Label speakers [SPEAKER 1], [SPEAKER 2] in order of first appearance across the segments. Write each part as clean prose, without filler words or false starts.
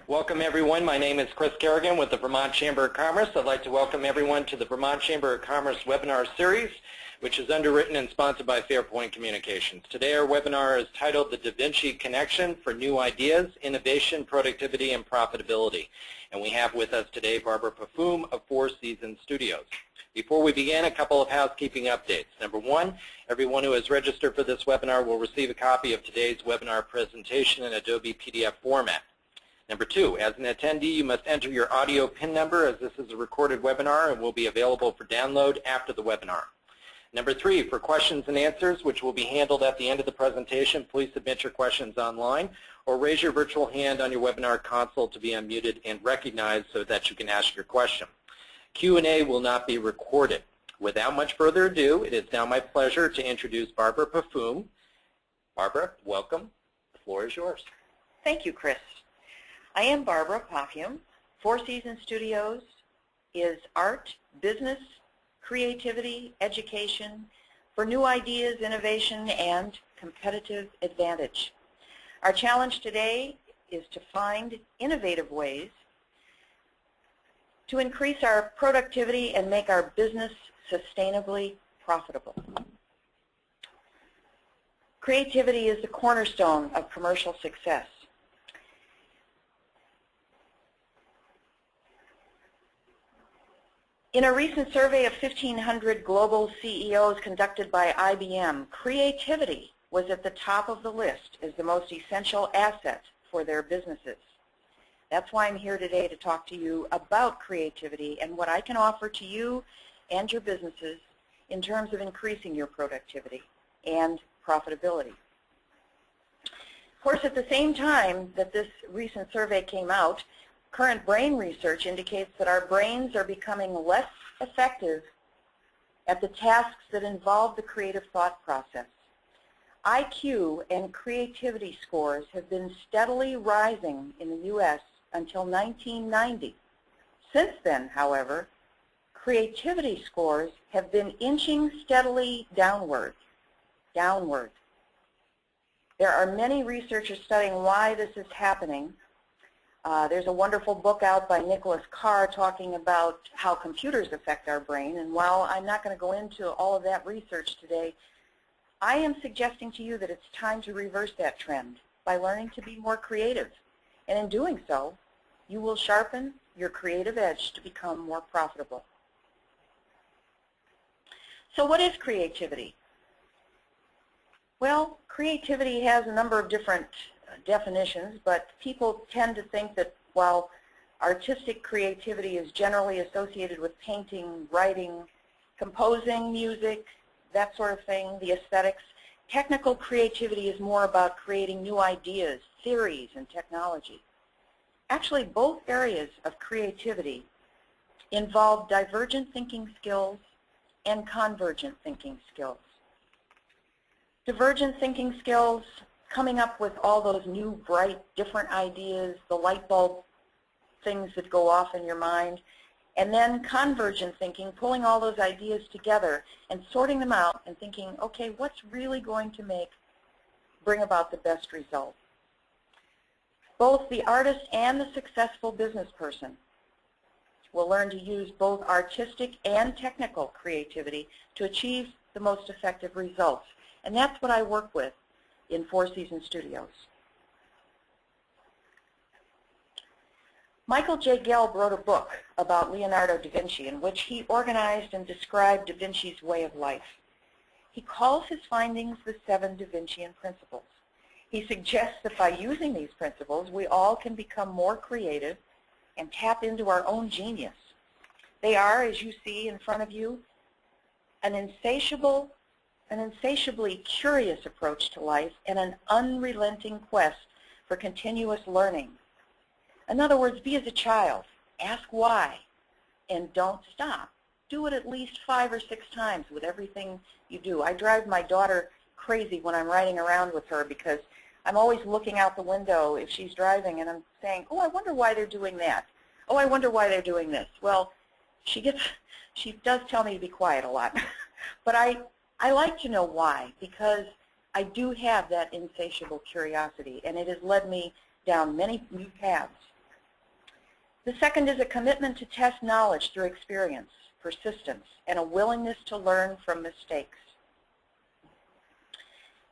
[SPEAKER 1] Welcome everyone. My name is Chris Kerrigan with the Vermont Chamber of Commerce. I'd like to welcome everyone to the Vermont Chamber of Commerce webinar series, which is underwritten and sponsored by Fairpoint Communications. Today our webinar is titled The Da Vinci Connection for New Ideas, Innovation, Productivity, and Profitability. And we have with us today Barbara Pafume of Four Seasons Studios. Before we begin, a couple of housekeeping updates. Number one, everyone who has registered for this webinar will receive a copy of today's webinar presentation in Adobe PDF format. Number two, as an attendee, you must enter your audio PIN number as this is a recorded webinar and will be available for download after the webinar. Number three, for questions and answers, which will be handled at the end of the presentation, please submit your questions online or raise your virtual hand on your webinar console to be unmuted and recognized so that you can ask your question. Q&A will not be recorded. Without much further ado, it is now my pleasure to introduce Barbara Pafume. Barbara, welcome. The floor is yours.
[SPEAKER 2] Thank you, Chris. I am Barbara Pafume. Four Seasons Studios is art, business, creativity, education for new ideas, innovation, and competitive advantage. Our challenge today is to find innovative ways to increase our productivity and make our business sustainably profitable. Creativity is the cornerstone of commercial success. In a recent survey of 1,500 global CEOs conducted by IBM, creativity was at the top of the list as the most essential asset for their businesses. That's why I'm here today to talk to you about creativity and what I can offer to you and your businesses in terms of increasing your productivity and profitability. Of course, at the same time that this recent survey came out, current brain research indicates that our brains are becoming less effective at the tasks that involve the creative thought process. IQ and creativity scores have been steadily rising in the U.S. until 1990. Since then, however, creativity scores have been inching steadily downward. There are many researchers studying why this is happening. There's a wonderful book out by Nicholas Carr talking about how computers affect our brain, and while I'm not going to go into all of that research today, I am suggesting to you that it's time to reverse that trend by learning to be more creative. And in doing so, you will sharpen your creative edge to become more profitable. So what is creativity? Well, creativity has a number of different definitions, but people tend to think that while artistic creativity is generally associated with painting, writing, composing, music, that sort of thing, the aesthetics, technical creativity is more about creating new ideas, theories, and technology. Actually, both areas of creativity involve divergent thinking skills and convergent thinking skills. Divergent thinking skills, coming up with all those new, bright, different ideas, the light bulb things that go off in your mind, and then convergent thinking, pulling all those ideas together and sorting them out and thinking, okay, what's really going to bring about the best result? Both the artist and the successful business person will learn to use both artistic and technical creativity to achieve the most effective results. And that's what I work with in Four Seasons Studios. Michael J. Gelb wrote a book about Leonardo da Vinci in which he organized and described da Vinci's way of life. He calls his findings the 7 Da Vincian principles. He suggests that by using these principles, we all can become more creative and tap into our own genius. They are, as you see in front of you, an insatiably curious approach to life and an unrelenting quest for continuous learning. In other words, be as a child, ask why, and don't stop. Do it at least 5 or 6 times with everything you do. I drive my daughter crazy when I'm riding around with her because I'm always looking out the window if she's driving and I'm saying, oh, I wonder why they're doing that. Oh, I wonder why they're doing this. Well, she does tell me to be quiet a lot. But I like to know why, because I do have that insatiable curiosity, and it has led me down many new paths The second is a commitment to test knowledge through experience, persistence, and a willingness to learn from mistakes.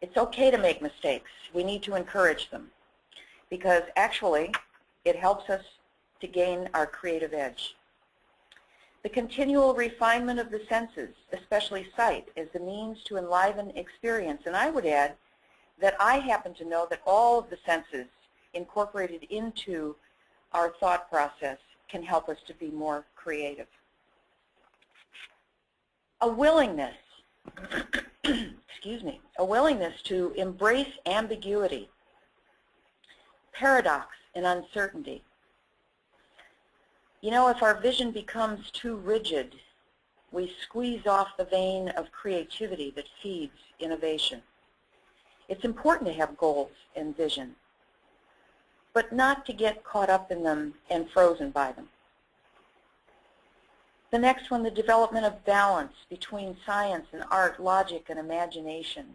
[SPEAKER 2] It's okay to make mistakes. We need to encourage them because actually it helps us to gain our creative edge. The continual refinement of the senses, especially sight, is the means to enliven experience. And I would add that I happen to know that all of the senses incorporated into our thought process can help us to be more creative. A willingness, excuse me, a willingness to embrace ambiguity, paradox, and uncertainty. You know, if our vision becomes too rigid, we squeeze off the vein of creativity that feeds innovation. It's important to have goals and vision, but not to get caught up in them and frozen by them. The next one, the development of balance between science and art, logic and imagination,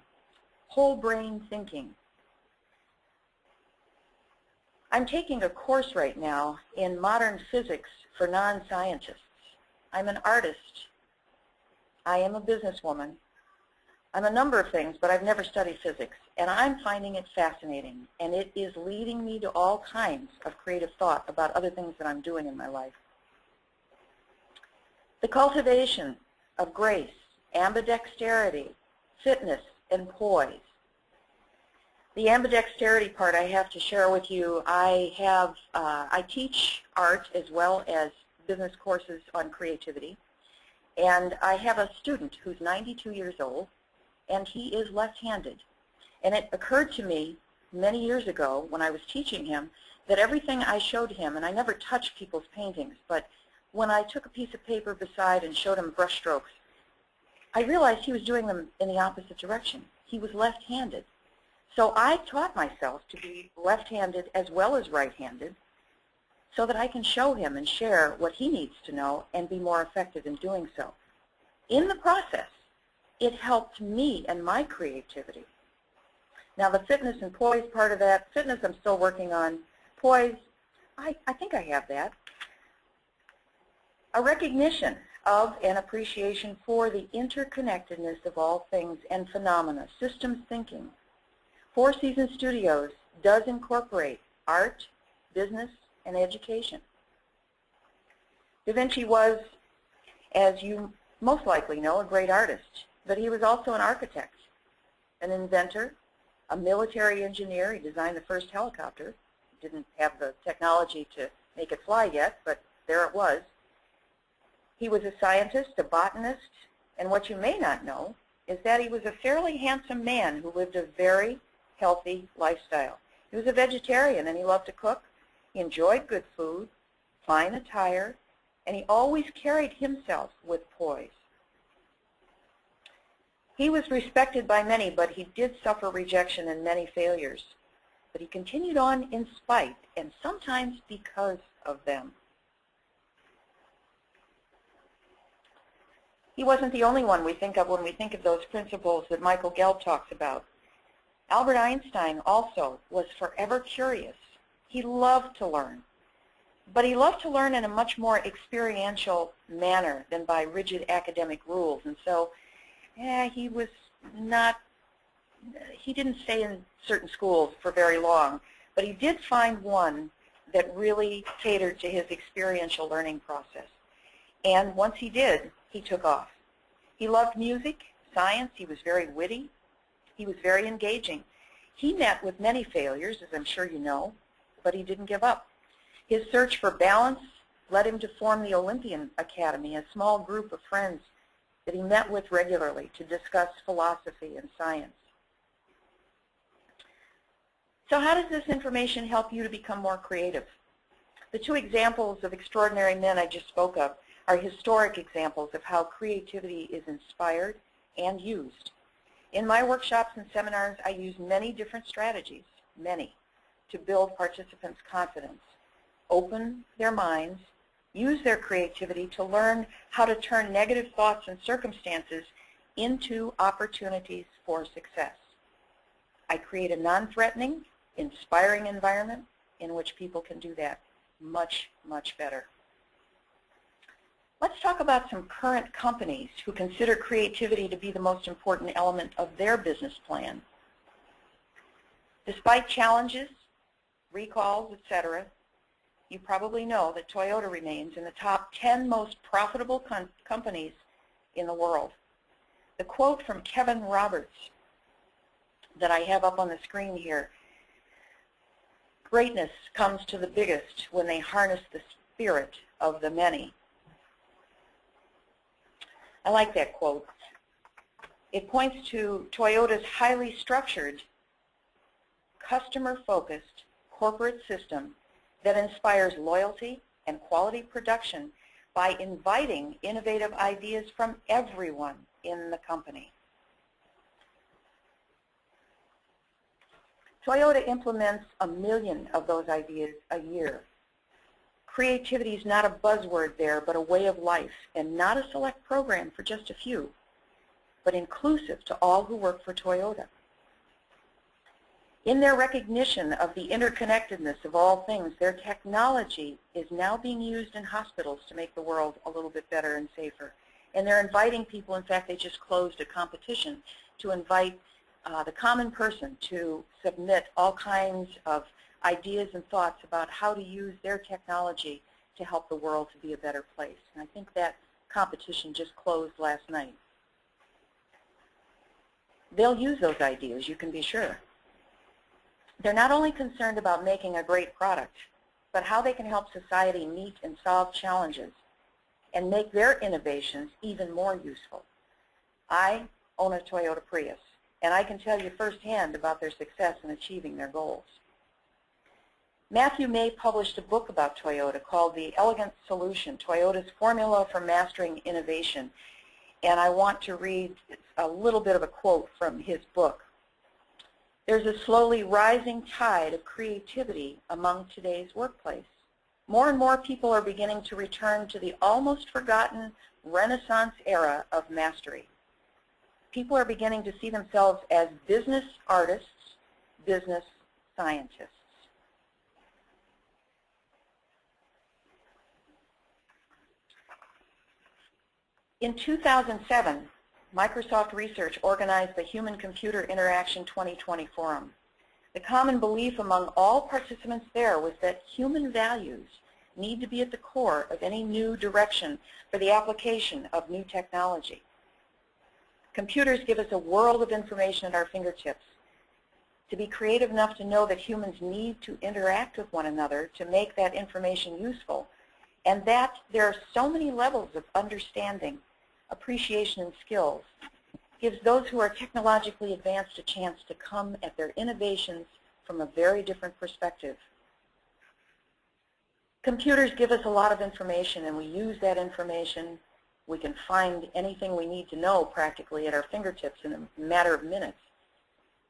[SPEAKER 2] whole brain thinking. I'm taking a course right now in modern physics for non-scientists. I'm an artist. I am a businesswoman. I'm a number of things, but I've never studied physics, and I'm finding it fascinating, and it is leading me to all kinds of creative thought about other things that I'm doing in my life. The cultivation of grace, ambidexterity, fitness, and poise. The ambidexterity part I have to share with you. I teach art as well as business courses on creativity, and I have a student who's 92 years old, and he is left-handed. And it occurred to me many years ago when I was teaching him that everything I showed him, and I never touched people's paintings, but when I took a piece of paper beside and showed him brush strokes, I realized he was doing them in the opposite direction. He was left-handed. So I taught myself to be left-handed as well as right-handed so that I can show him and share what he needs to know and be more effective in doing so. In the process, it helped me and my creativity. Now the fitness and poise part of that, fitness I'm still working on. Poise, I think I have that. A recognition of and appreciation for the interconnectedness of all things and phenomena, systems thinking. Four Seasons Studios does incorporate art, business, and education. Da Vinci was, as you most likely know, a great artist, but he was also an architect, an inventor, a military engineer. He designed the first helicopter. Didn't have the technology to make it fly yet, but there it was. He was a scientist, a botanist, and what you may not know is that he was a fairly handsome man who lived a very healthy lifestyle. He was a vegetarian and he loved to cook. He enjoyed good food, fine attire, and he always carried himself with poise. He was respected by many, but he did suffer rejection and many failures. But he continued on in spite and sometimes because of them. He wasn't the only one we think of when we think of those principles that Michael Gelb talks about. Albert Einstein also was forever curious. He loved to learn, but he loved to learn in a much more experiential manner than by rigid academic rules. And so he didn't stay in certain schools for very long, but he did find one that really catered to his experiential learning process. And once he did, he took off. He loved music, science. He was very witty. He was very engaging. He met with many failures, as I'm sure you know, but he didn't give up. His search for balance led him to form the Olympian Academy, a small group of friends that he met with regularly to discuss philosophy and science. So how does this information help you to become more creative? The two examples of extraordinary men I just spoke of are historic examples of how creativity is inspired and used. In my workshops and seminars, I use many different strategies, to build participants' confidence, open their minds, use their creativity to learn how to turn negative thoughts and circumstances into opportunities for success. I create a non-threatening, inspiring environment in which people can do that. much, much better. Let's talk about some current companies who consider creativity to be the most important element of their business plan. Despite challenges, recalls, etc., you probably know that Toyota remains in the top 10 most profitable companies in the world. The quote from Kevin Roberts that I have up on the screen here: "Greatness comes to the biggest when they harness the spirit of the many." I like that quote. It points to Toyota's highly structured, customer-focused corporate system that inspires loyalty and quality production by inviting innovative ideas from everyone in the company. Toyota implements 1 million of those ideas a year. Creativity is not a buzzword there, but a way of life, and not a select program for just a few, but inclusive to all who work for Toyota. In their recognition of the interconnectedness of all things, their technology is now being used in hospitals to make the world a little bit better and safer. And they're inviting people, in fact, they just closed a competition to invite the common person to submit all kinds of ideas and thoughts about how to use their technology to help the world to be a better place. And I think that competition just closed last night. They'll use those ideas, you can be sure. They're not only concerned about making a great product, but how they can help society meet and solve challenges and make their innovations even more useful. I own a Toyota Prius, and I can tell you firsthand about their success in achieving their goals. Matthew May published a book about Toyota called The Elegant Solution, Toyota's Formula for Mastering Innovation. And I want to read a little bit of a quote from his book. "There's a slowly rising tide of creativity among today's workplace. More and more people are beginning to return to the almost forgotten Renaissance era of mastery. People are beginning to see themselves as business artists, business scientists." In 2007, Microsoft Research organized the Human-Computer Interaction 2020 Forum. The common belief among all participants there was that human values need to be at the core of any new direction for the application of new technology. Computers give us a world of information at our fingertips. To be creative enough to know that humans need to interact with one another to make that information useful, and that there are so many levels of understanding, appreciation, and skills, gives those who are technologically advanced a chance to come at their innovations from a very different perspective. Computers give us a lot of information, and we use that information. We can find anything we need to know practically at our fingertips in a matter of minutes.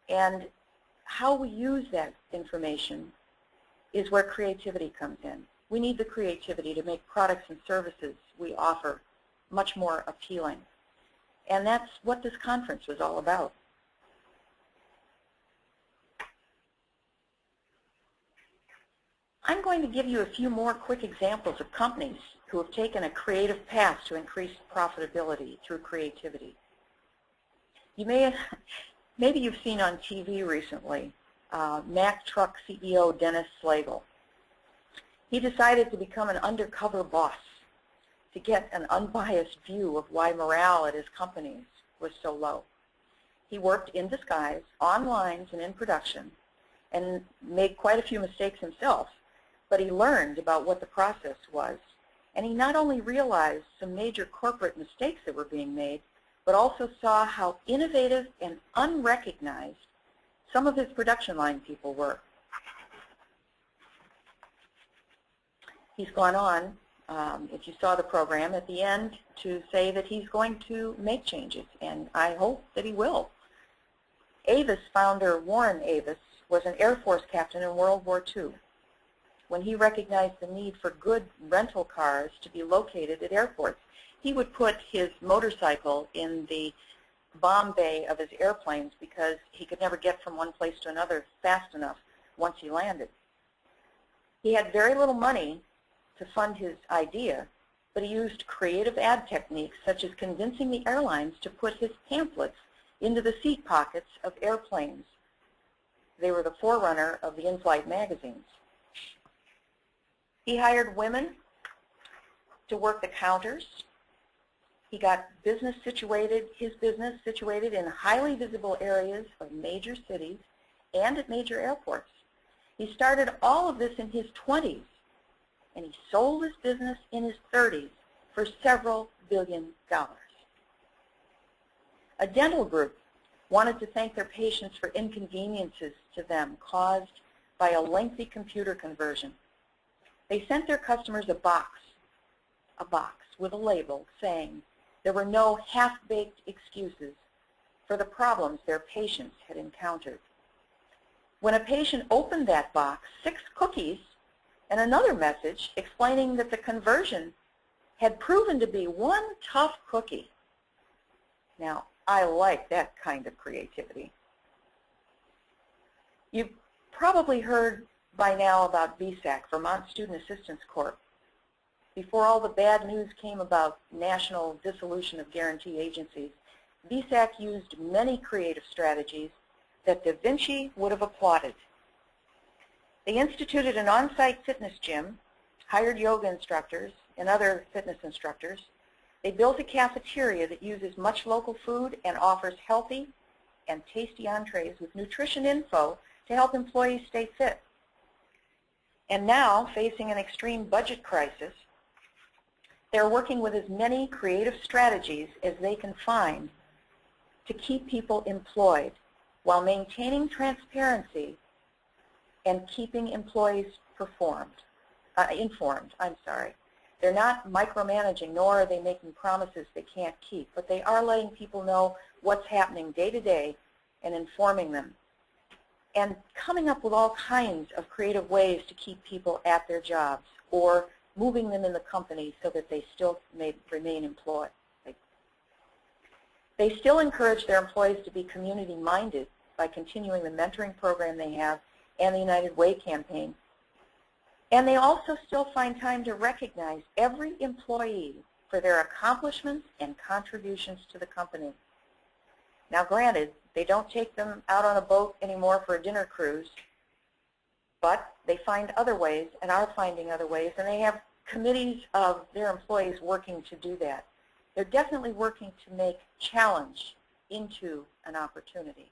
[SPEAKER 2] And how we use that information is where creativity comes in. We need the creativity to make products and services we offer much more appealing. And that's what this conference was all about. I'm going to give you a few more quick examples of companies who have taken a creative path to increase profitability through creativity. Maybe you've seen on TV recently Mack Truck CEO Dennis Slagle. He decided to become an undercover boss to get an unbiased view of why morale at his companies was so low. He worked in disguise, on lines and in production, and made quite a few mistakes himself, but he learned about what the process was. And he not only realized some major corporate mistakes that were being made, but also saw how innovative and unrecognized some of his production line people were. He's gone on, if you saw the program at the end, to say that he's going to make changes, and I hope that he will. Avis founder Warren Avis was an Air Force captain in World War II. When he recognized the need for good rental cars to be located at airports, he would put his motorcycle in the bomb bay of his airplanes because he could never get from one place to another fast enough once he landed. He had very little money to fund his idea, but he used creative ad techniques such as convincing the airlines to put his pamphlets into the seat pockets of airplanes. They were the forerunner of the in-flight magazines. He hired women to work the counters. He got his business situated in highly visible areas of major cities and at major airports. He started all of this in his 20s, and he sold his business in his 30s for several $billions. A dental group wanted to thank their patients for inconveniences to them caused by a lengthy computer conversion. They sent their customers a box with a label saying there were no half-baked excuses for the problems their patients had encountered. When a patient opened that box, 6 cookies and another message explaining that the conversion had proven to be one tough cookie. Now, I like that kind of creativity. You've probably heard by now about VSAC, Vermont Student Assistance Corps. Before all the bad news came about national dissolution of guarantee agencies, VSAC used many creative strategies that Da Vinci would have applauded. They instituted an on-site fitness gym, hired yoga instructors and other fitness instructors. They built a cafeteria that uses much local food and offers healthy and tasty entrees with nutrition info to help employees stay fit. And now, facing an extreme budget crisis, they're working with as many creative strategies as they can find to keep people employed while maintaining transparency and keeping employees informed. They're not micromanaging, nor are they making promises they can't keep, but they are letting people know what's happening day to day and informing them, and coming up with all kinds of creative ways to keep people at their jobs or moving them in the company so that they still may remain employed. They still encourage their employees to be community-minded by continuing the mentoring program they have and the United Way campaign. And they also still find time to recognize every employee for their accomplishments and contributions to the company. Now granted, they don't take them out on a boat anymore for a dinner cruise, but they find other ways and are finding other ways, and they have committees of their employees working to do that. They're definitely working to make challenge into an opportunity.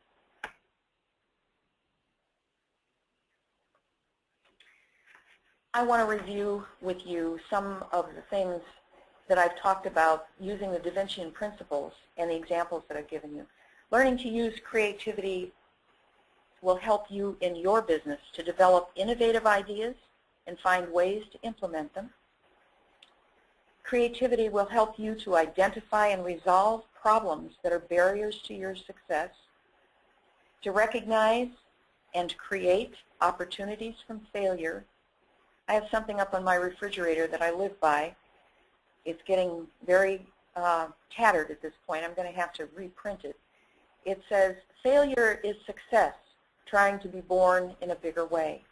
[SPEAKER 2] I want to review with you some of the things that I've talked about using the Da Vincian principles and the examples that I've given you. Learning to use creativity will help you in your business to develop innovative ideas and find ways to implement them. Creativity will help you to identify and resolve problems that are barriers to your success, to recognize and create opportunities from failure. I have something up on my refrigerator that I live by. It's getting very tattered at this point. I'm going to have to reprint it. It says, "Failure is success, trying to be born in a bigger way."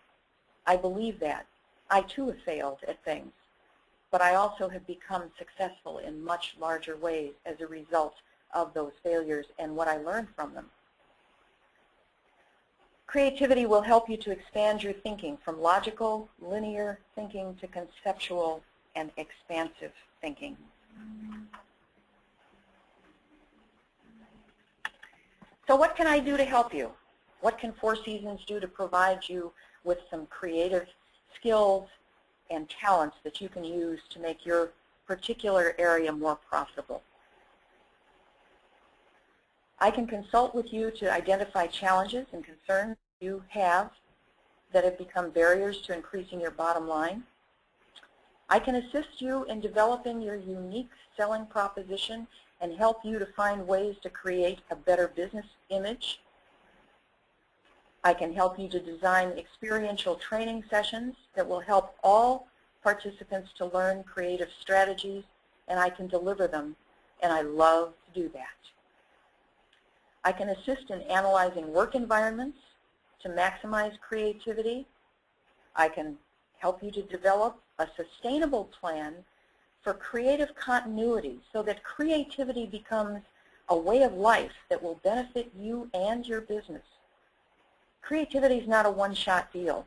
[SPEAKER 2] I believe that. I too have failed at things, but I also have become successful in much larger ways as a result of those failures and what I learned from them. Creativity will help you to expand your thinking from logical, linear thinking to conceptual and expansive thinking. So what can I do to help you? What can Four Seasons do to provide you with some creative skills and talents that you can use to make your particular area more profitable? I can consult with you to identify challenges and concerns you have that have become barriers to increasing your bottom line. I can assist you in developing your unique selling proposition and help you to find ways to create a better business image. I can help you to design experiential training sessions that will help all participants to learn creative strategies, and I can deliver them, and I love to do that. I can assist in analyzing work environments to maximize creativity. I can help you to develop a sustainable plan for creative continuity so that creativity becomes a way of life that will benefit you and your business. Creativity is not a one-shot deal.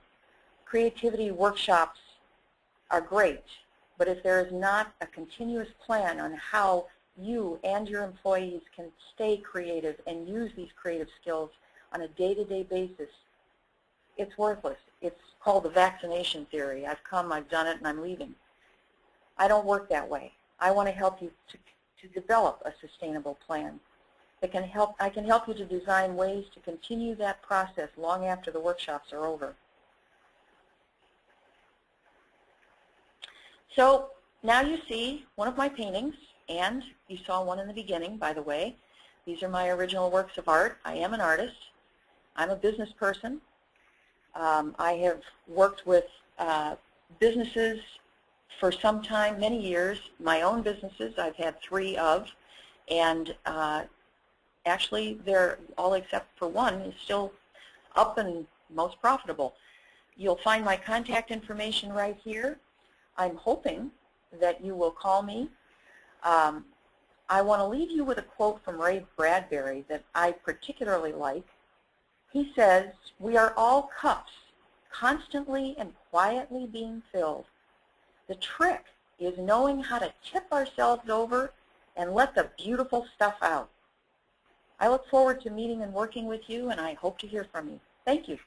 [SPEAKER 2] Creativity workshops are great, but if there is not a continuous plan on how you and your employees can stay creative and use these creative skills on a day-to-day basis, it's worthless. It's called the vaccination theory. I've come, I've done it, and I'm leaving. I don't work that way. I want to help you to develop a sustainable plan. I can help you to design ways to continue that process long after the workshops are over. So now you see one of my paintings, and you saw one in the beginning, by the way. These are my original works of art. I am an artist. I'm a business person. I have worked with businesses for some time, many years. My own businesses I've had 3 of, and actually they're all except for one is still up and most profitable. You'll find my contact information right here. I'm hoping that you will call me. I want to leave you with a quote from Ray Bradbury that I particularly like. He says, "We are all cups, constantly and quietly being filled. The trick is knowing how to tip ourselves over and let the beautiful stuff out." I look forward to meeting and working with you, and I hope to hear from you. Thank you.